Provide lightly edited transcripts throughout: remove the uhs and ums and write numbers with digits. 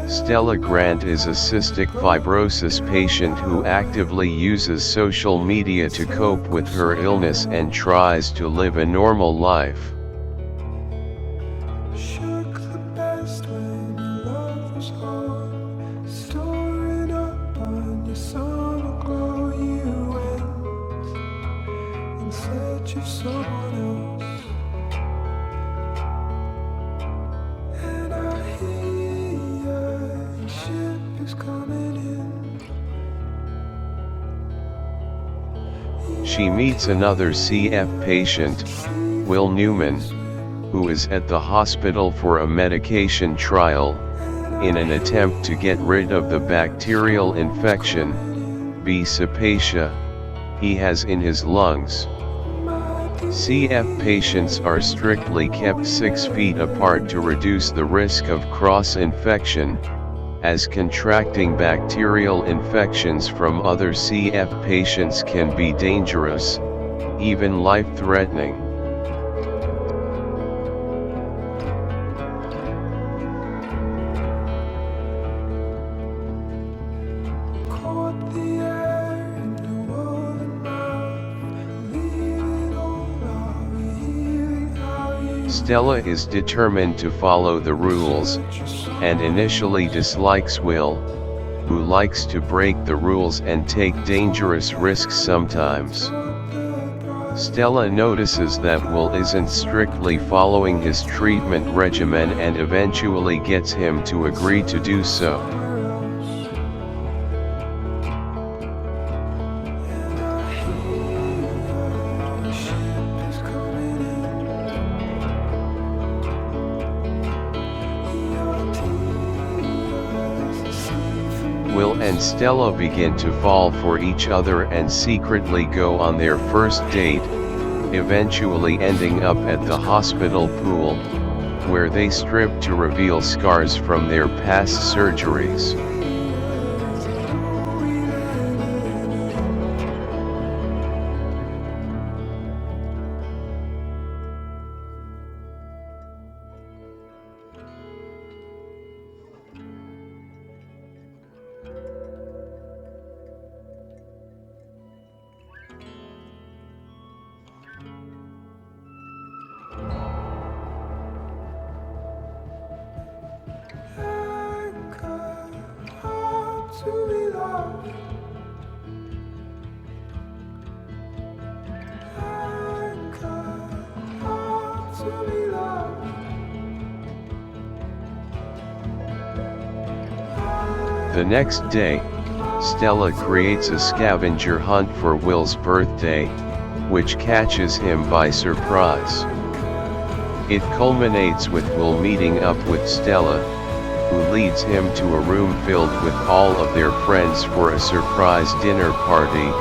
Stella Grant is a cystic fibrosis patient who actively uses social media to cope with her illness and tries to live a normal life. She meets another CF patient, Will Newman, who is at the hospital for a medication trial, in an attempt to get rid of the bacterial infection, B. cepacia, he has in his lungs. CF patients are strictly kept 6 feet apart to reduce the risk of cross-infection, as contracting bacterial infections from other CF patients can be dangerous, even life-threatening. Stella is determined to follow the rules, and initially dislikes Will, who likes to break the rules and take dangerous risks sometimes. Stella notices that Will isn't strictly following his treatment regimen and eventually gets him to agree to do so. Will and Stella begin to fall for each other and secretly go on their first date, eventually ending up at the hospital pool, where they strip to reveal scars from their past surgeries. The next day, Stella creates a scavenger hunt for Will's birthday, which catches him by surprise. It culminates with Will meeting up with Stella, who leads him to a room filled with all of their friends for a surprise dinner party.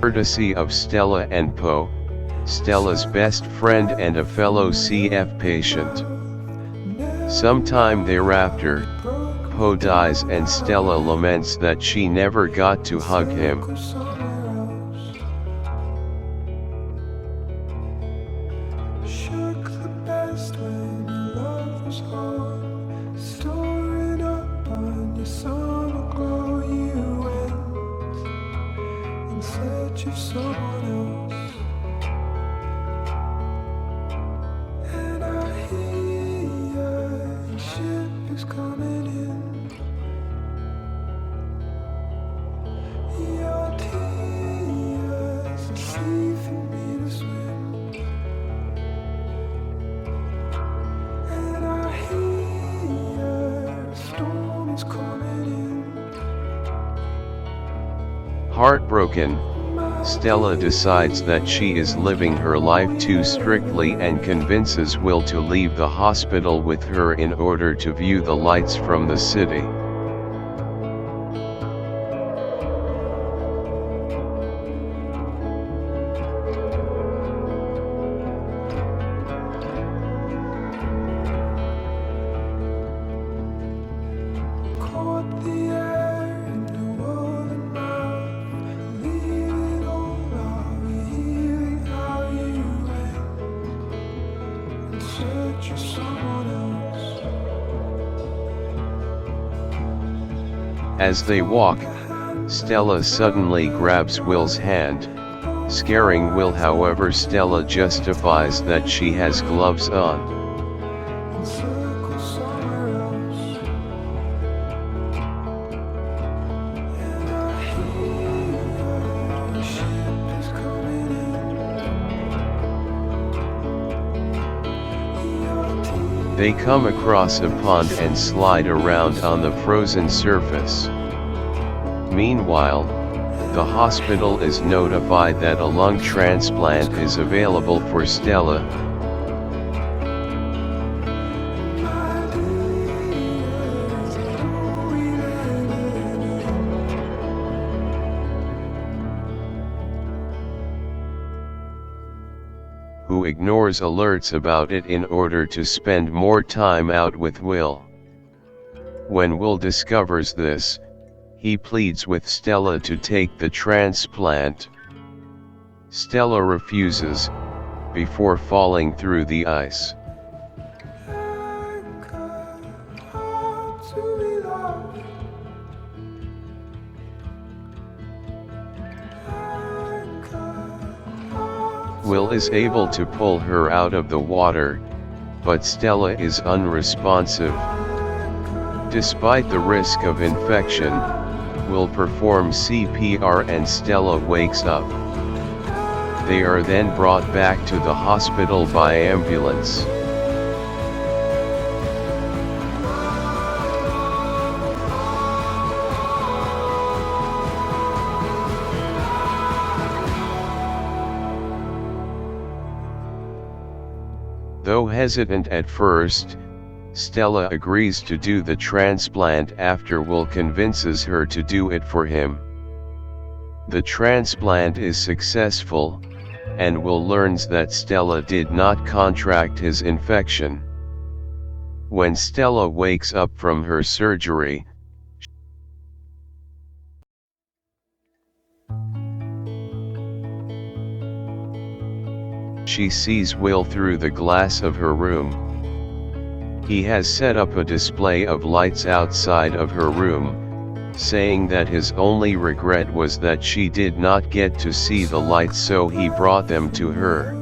Courtesy of Stella and Poe, Stella's best friend and a fellow CF patient. Sometime thereafter, Poe dies and Stella laments that she never got to hug him. Heartbroken, Stella decides that she is living her life too strictly and convinces Will to leave the hospital with her in order to view the lights from the city. As they walk, Stella suddenly grabs Will's hand, scaring Will. However, Stella justifies that she has gloves on. They come across a pond and slide around on the frozen surface. Meanwhile, the hospital is notified that a lung transplant is available for Stella. Who ignores alerts about it in order to spend more time out with Will. When Will discovers this, he pleads with Stella to take the transplant. Stella refuses, before falling through the ice. Will is able to pull her out of the water, but Stella is unresponsive. Despite the risk of infection, Will performs CPR and Stella wakes up. They are then brought back to the hospital by ambulance. Though hesitant at first, Stella agrees to do the transplant after Will convinces her to do it for him. The transplant is successful, and Will learns that Stella did not contract his infection. When Stella wakes up from her surgery, she sees Will through the glass of her room. He has set up a display of lights outside of her room, saying that his only regret was that she did not get to see the lights, so he brought them to her.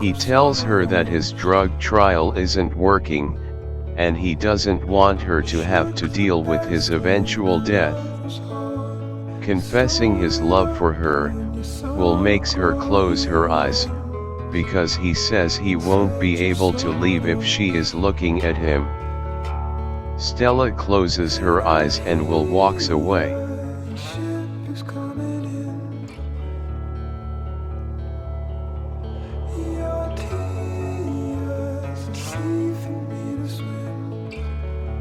He tells her that his drug trial isn't working, and he doesn't want her to have to deal with his eventual death. Confessing his love for her, Will makes her close her eyes, because he says he won't be able to leave if she is looking at him. Stella closes her eyes and Will walks away.